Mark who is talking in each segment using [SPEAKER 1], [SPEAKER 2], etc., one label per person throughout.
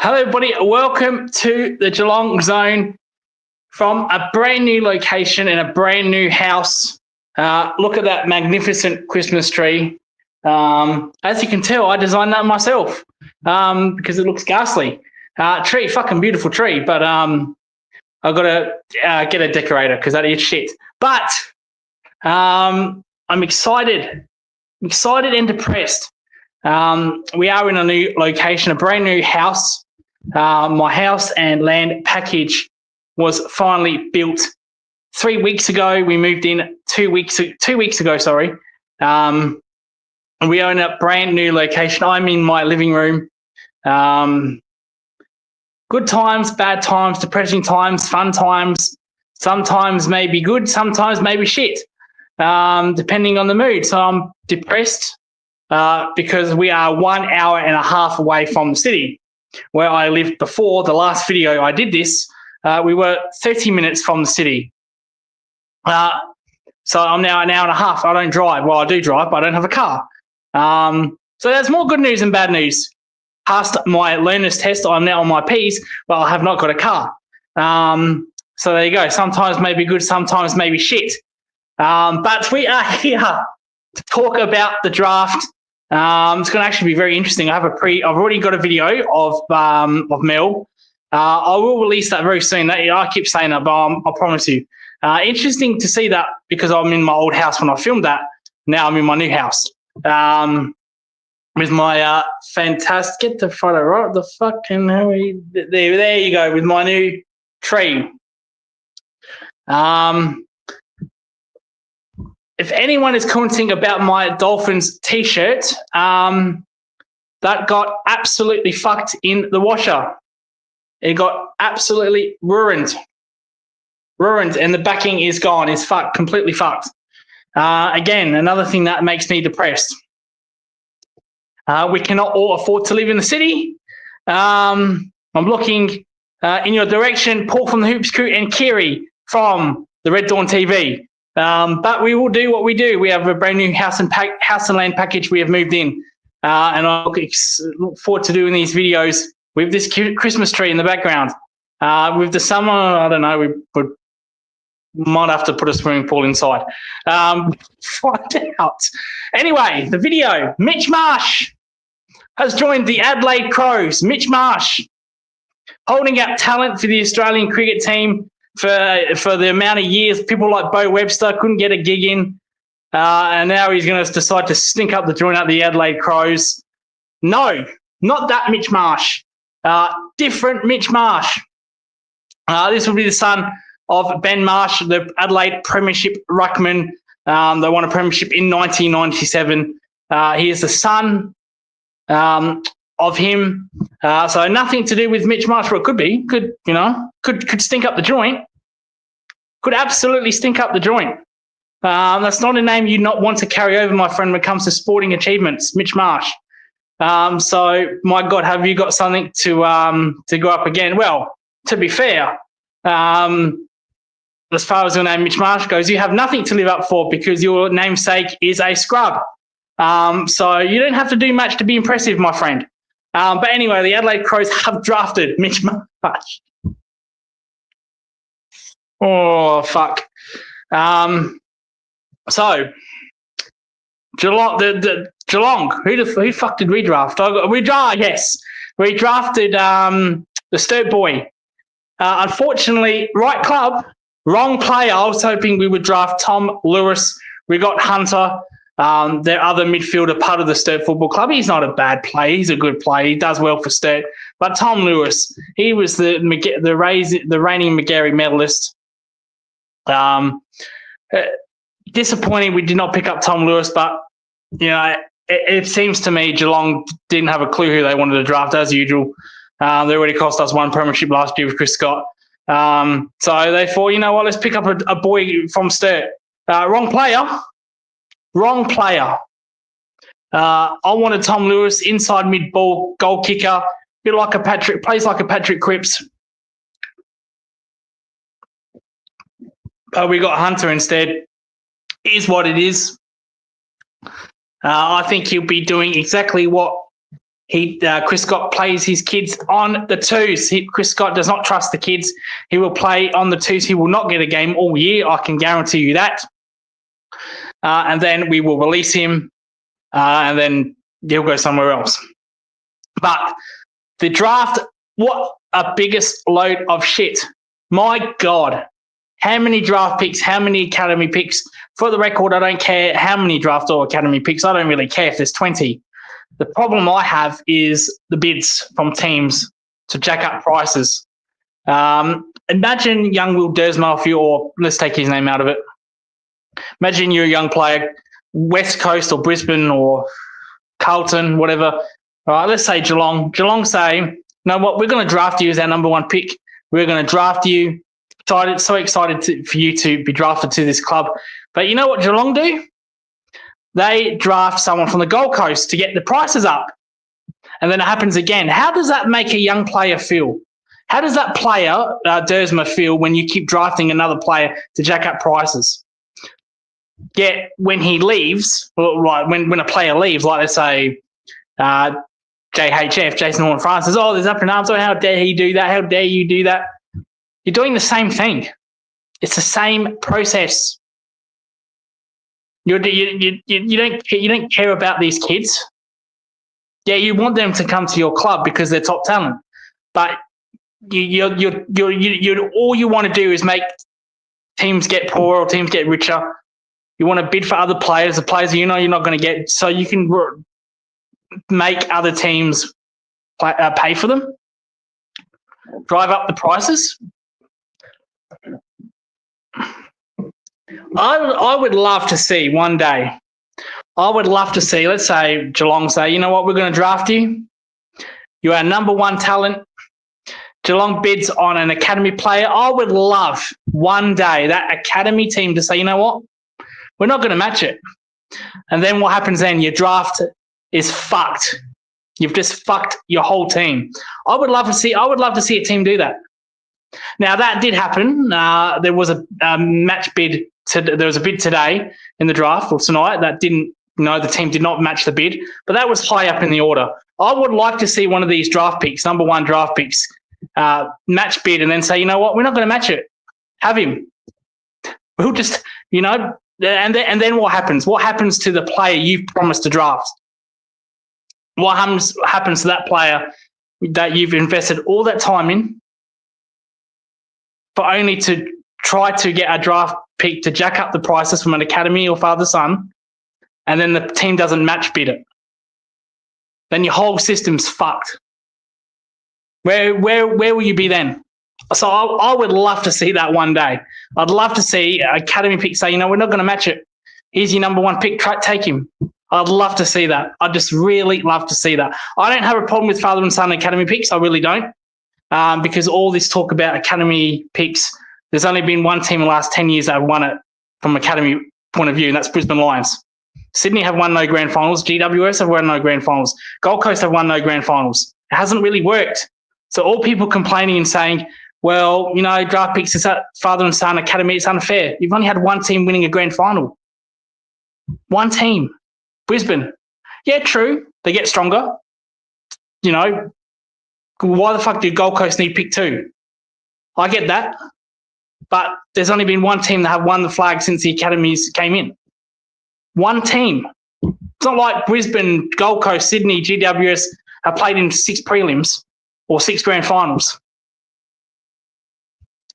[SPEAKER 1] Hello, everybody. Welcome to the Geelong Zone from a brand new location in a brand new house. Look at that magnificent Christmas tree. As you can tell, I designed that myself because it looks ghastly. Tree, fucking beautiful tree, but I've got to get a decorator because that is shit. But I'm excited and depressed. We are in a new location, a brand new house. My house and land package was finally built 3 weeks ago. We moved in 2 weeks ago. Sorry. And we own a brand new location. I'm in my living room. Good times, bad times, depressing times, fun times. Sometimes maybe good, sometimes maybe shit, depending on the mood. So I'm depressed because we are 1 hour and a half away from the city where I lived before. The last video I did this, we were 30 minutes from the city. So I'm now an hour and a half. I don't drive. Well, I do drive, but I don't have a car. So there's more good news and bad news. Passed my learner's test. I'm now on my P's, but I have not got a car. So there you go. Sometimes maybe good, sometimes maybe shit. But we are here to talk about the draft. It's going to actually be very interesting. I've already got a video of Mel. I will release that very soon. I keep saying that, but I promise you. Interesting to see that because I'm in my old house when I filmed that. Now I'm in my new house. With my fantastic, get the photo right, the fucking, there you go, with my new tree. If anyone is commenting about my Dolphins t-shirt, that got absolutely fucked in the washer. It got absolutely ruined, and the backing is gone. It's fucked, completely fucked. Again, another thing that makes me depressed. We cannot all afford to live in the city. I'm looking in your direction, Paul from the Hoops Crew and Kyri from the Red Dawn TV. But we will do what we do. We have a brand new house and land package we have moved in. And I look forward to doing these videos with this Christmas tree in the background. With the summer, I don't know, we might have to put a swimming pool inside. Find out. Anyway, the video. Mitch Marsh has joined the Adelaide Crows. Mitch Marsh, holding out talent for the Australian cricket team for the amount of years people like Bo Webster couldn't get a gig in. And now he's going to decide to stink up the joint at the Adelaide Crows. No, not that Mitch Marsh. Different Mitch Marsh. This will be the son of Ben Marsh, the Adelaide Premiership ruckman. They won a premiership in 1997. He is the son of him. So nothing to do with Mitch Marsh. Well, it could be. Could stink up the joint. Could absolutely stink up the joint. That's not a name you'd not want to carry over, my friend, when it comes to sporting achievements, Mitch Marsh. So, my God, have you got something to go up again? Well, to be fair, as far as your name Mitch Marsh goes, you have nothing to live up for because your namesake is a scrub. So you don't have to do much to be impressive, my friend. But anyway, the Adelaide Crows have drafted Mitch Marsh. Oh, fuck. So, Geelong, Geelong, who fuck did we draft? We drafted the Sturt boy. Unfortunately, right club, wrong player. I was hoping we would draft Tom Lewis. We got Hunter, their other midfielder, part of the Sturt Football Club. He's not a bad player. He's a good player. He does well for Sturt. But Tom Lewis, he was the reigning McGarry medalist. Disappointing we did not pick up Tom Lewis, but it seems to me Geelong didn't have a clue who they wanted to draft as usual. They already cost us one premiership last year with Chris Scott. So they thought, you know what, let's pick up a boy from Sturt. Wrong player. I wanted Tom Lewis, inside mid-ball, goal kicker, plays like a Patrick Cripps. We got Hunter instead. Is what it is. I think he'll be doing exactly what Chris Scott plays his kids on the twos. Chris Scott does not trust the kids. He will play on the twos. He will not get a game all year. I can guarantee you that. And then we will release him, and then he'll go somewhere else. But the draft, what a biggest load of shit. My God. How many draft picks, how many academy picks? For the record, I don't care how many draft or academy picks. I don't really care if there's 20. The problem I have is the bids from teams to jack up prices. Imagine young Will Dersma, or let's take his name out of it. Imagine you're a young player, West Coast or Brisbane or Carlton, whatever. All right, let's say Geelong. Geelong say, you know what, we're going to draft you as our number one pick. We're going to draft you. So excited for you to be drafted to this club. But you know what Geelong do? They draft someone from the Gold Coast to get the prices up. And then it happens again. How does that make a young player feel? How does that player, Dersma, feel when you keep drafting another player to jack up prices? Yet when he leaves, like when a player leaves, like let's say JHF, Jason Horne-Francis, there's up in arms. Oh, how dare he do that? How dare you do that? You're doing the same thing. It's the same process. You don't care about these kids. Yeah, you want them to come to your club because they're top talent, but you all you want to do is make teams get poorer or teams get richer. You want to bid for other players, the players you know you're not going to get, so you can make other teams pay for them, drive up the prices. I would love to see one day. I would love to see, let's say Geelong say, you know what, we're going to draft you. You are number one talent. Geelong bids on an academy player. I would love one day that academy team to say, you know what, we're not going to match it. And then what happens then? Your draft is fucked. You've just fucked your whole team. I would love to see a team do that. Now that did happen. There was a match bid. There was a bid today in the draft or tonight that didn't. No, the team did not match the bid, but that was high up in the order. I would like to see one of these draft picks, number one draft picks, match bid, and then say, you know what, we're not going to match it. Have him. We'll just, and then what happens? What happens to the player you've promised to draft? What happens to that player that you've invested all that time in for only to try to get a draft pick to jack up the prices from an academy or father-son, and then the team doesn't match bid it? Then your whole system's fucked. Where will you be then? So I would love to see that one day. I'd love to see an academy pick say, we're not going to match it. Here's your number one pick. Take him. I'd love to see that. I'd just really love to see that. I don't have a problem with father and son academy picks. I really don't. Because all this talk about academy picks, there's only been one team in the last 10 years that have won it from academy point of view, and that's Brisbane Lions. Sydney have won no grand finals. GWS have won no grand finals. Gold Coast have won no grand finals. It hasn't really worked. So all people complaining and saying, well, draft picks is that father and son academy, it's unfair. You've only had one team winning a grand final. One team. Brisbane. Yeah, true. They get stronger. Why the fuck did Gold Coast need pick two? I get that. But there's only been one team that have won the flag since the academies came in. One team. It's not like Brisbane, Gold Coast, Sydney, GWS have played in 6 prelims or 6 grand finals.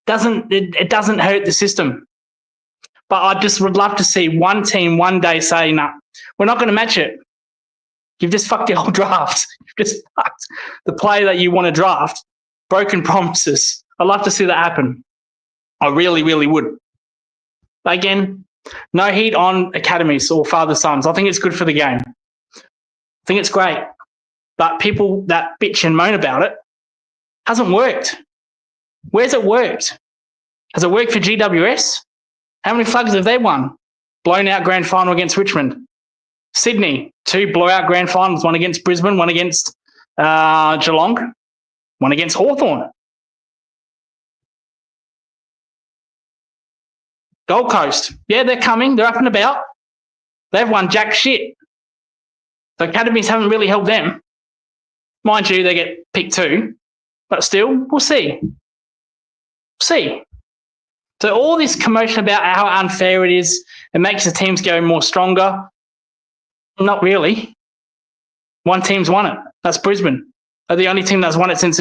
[SPEAKER 1] It doesn't hurt the system. But I just would love to see one team one day say, nah, we're not going to match it. You've just fucked your whole draft. You've just fucked the player that you want to draft. Broken promises. I'd love to see that happen. I really, really would. But again, no heat on academies or father-sons. I think it's good for the game. I think it's great. But people that bitch and moan about it, hasn't worked. Where's it worked? Has it worked for GWS? How many flags have they won? Blown out grand final against Richmond. Sydney, 2 blowout grand finals, one against Brisbane, one against Geelong, one against Hawthorn. Gold Coast, yeah, they're coming. They're up and about. They've won jack shit. The academies haven't really helped them. Mind you, they get picked 2, but still, we'll see. See. So all this commotion about how unfair it is, it makes the teams go more stronger. Not really. One team's won it. That's Brisbane. They're the only team that's won it since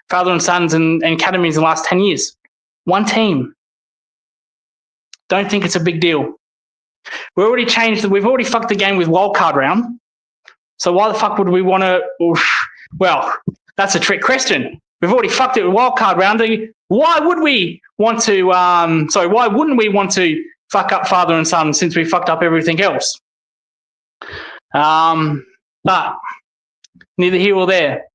[SPEAKER 1] Father and Sons and academies in the last 10 years. One team. Don't think it's a big deal. We've already fucked the game with wildcard round. So why the fuck would we want to? Well, that's a trick question. We've already fucked it with wildcard round. Why would we want to? Why wouldn't we want to fuck up Father and Son since we fucked up everything else? But neither here or there.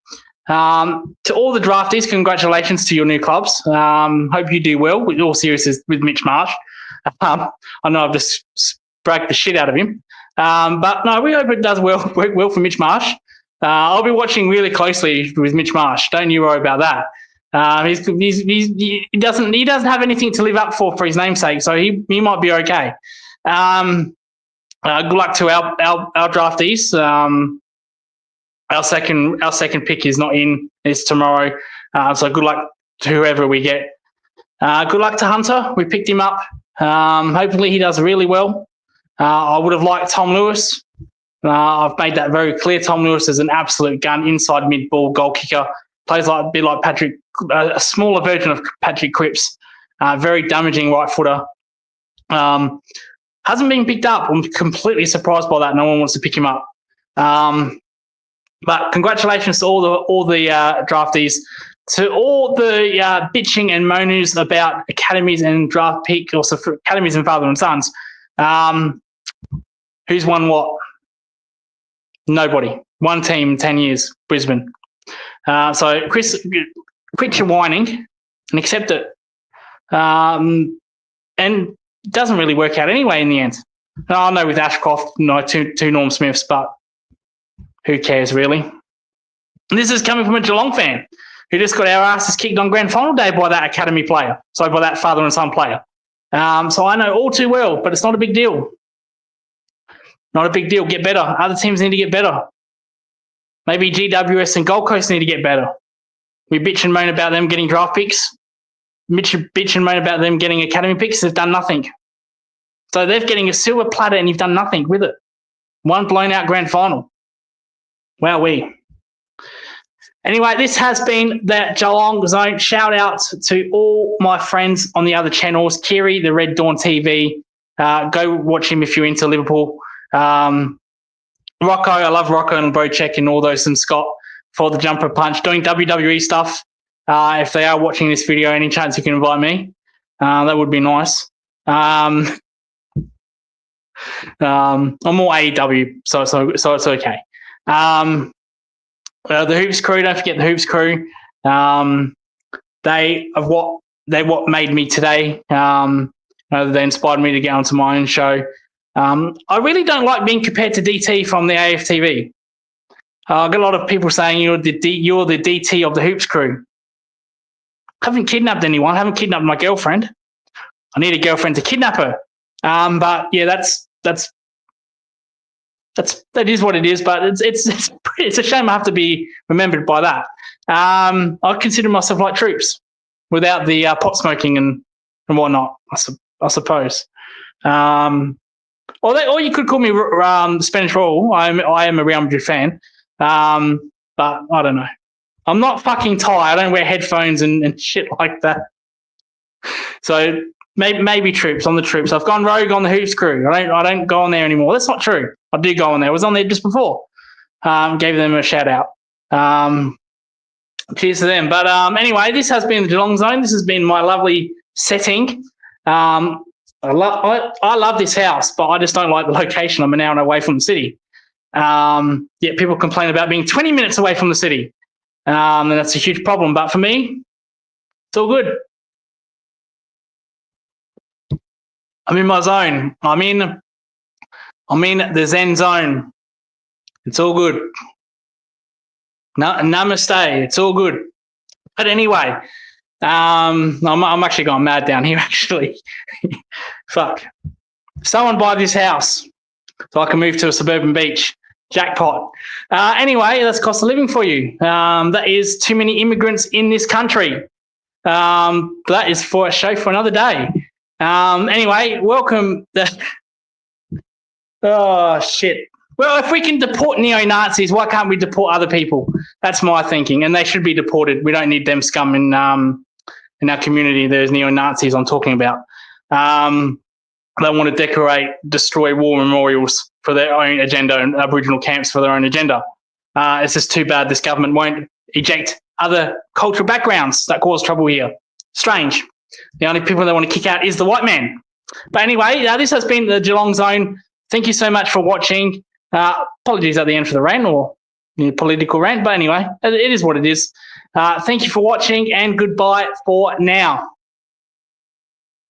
[SPEAKER 1] To all the draftees, congratulations to your new clubs. Hope you do well. With all seriousness, with Mitch Marsh. I know I've just bragged the shit out of him. But no, we hope it does well for Mitch Marsh. I'll be watching really closely with Mitch Marsh. Don't you worry about that. He doesn't have anything to live up for his namesake, so he might be okay. Good luck to our draftees. Our second pick is not in. It's tomorrow. So good luck to whoever we get. Good luck to Hunter. We picked him up. Hopefully he does really well. I would have liked Tom Lewis. I've made that very clear. Tom Lewis is an absolute gun, inside mid-ball goal kicker. Plays a bit like Patrick, a smaller version of Patrick Cripps. Very damaging right footer. Hasn't been picked up. I'm completely surprised by that. No one wants to pick him up. But congratulations to all the draftees. To all the bitching and moaners about academies and draft pick, also for academies and Father and Sons. Who's won what? Nobody. One team, 10 years, Brisbane. So, Chris, quit your whining and accept it. And it doesn't really work out anyway in the end. I know with Ashcroft, two Norm Smiths, but who cares really? And this is coming from a Geelong fan who just got our asses kicked on grand final day by that academy player. So by that father and son player. So I know all too well, but it's not a big deal. Not a big deal. Get better. Other teams need to get better. Maybe GWS and Gold Coast need to get better. We bitch and moan about them getting draft picks. Bitch and moan about them getting academy picks. They've done nothing. So they're getting a silver platter and you've done nothing with it. One blown out grand final. Wowee. Anyway, this has been the Geelong Zone. Shout out to all my friends on the other channels. Kyri, the Red Dawn TV. Go watch him if you're into Liverpool. Rocco, I love Rocco and Beaucheck and all those, and Scott for the jumper punch. Doing WWE stuff. If they are watching this video, any chance you can invite me? That would be nice. I'm more AEW, so it's okay. The Hoops crew, don't forget the Hoops crew. They what made me today. They inspired me to get onto my own show. I really don't like being compared to DT from the AFTV. I got a lot of people saying you're the DT of the Hoops crew. I haven't kidnapped anyone. I haven't kidnapped my girlfriend. I need a girlfriend to kidnap her. But yeah, that is what it is. But it's a shame I have to be remembered by that. I consider myself like Troops, without the pot smoking and whatnot. I suppose. Or you could call me Spanish Royal. I am a Real Madrid fan. But I don't know. I'm not fucking Thai. I don't wear headphones and shit like that. So maybe Troops. On the Troops. I've gone rogue on the Hoops crew. I don't go on there anymore. That's not true. I do go on there. I was on there just before. Gave them a shout out. Cheers to them. But anyway, this has been the Geelong Zone. This has been my lovely setting. I love this house, but I just don't like the location. I'm an hour away from the city. Yet people complain about being 20 minutes away from the city. And that's a huge problem. But for me, it's all good. I'm in my zone. I'm in the Zen zone. It's all good. Namaste. It's all good. But anyway, I'm actually going mad down here, actually. Fuck. Someone buy this house so I can move to a suburban beach. Jackpot. Anyway, that's cost of living for you. That is too many immigrants in this country. That is for a show for another day. Anyway, welcome. Oh, shit. Well, if we can deport neo-Nazis, why can't we deport other people? That's my thinking, and they should be deported. We don't need them scum in our community. There's neo-Nazis I'm talking about. They want to decorate, destroy war memorials for their own agenda and Aboriginal camps for their own agenda. It's just too bad this government won't eject other cultural backgrounds that cause trouble here. Strange. The only people they want to kick out is the white man. But anyway, this has been the Geelong Zone. Thank you so much for watching. Apologies at the end for the rant or political rant, but anyway, it is what it is. Thank you for watching and goodbye for now.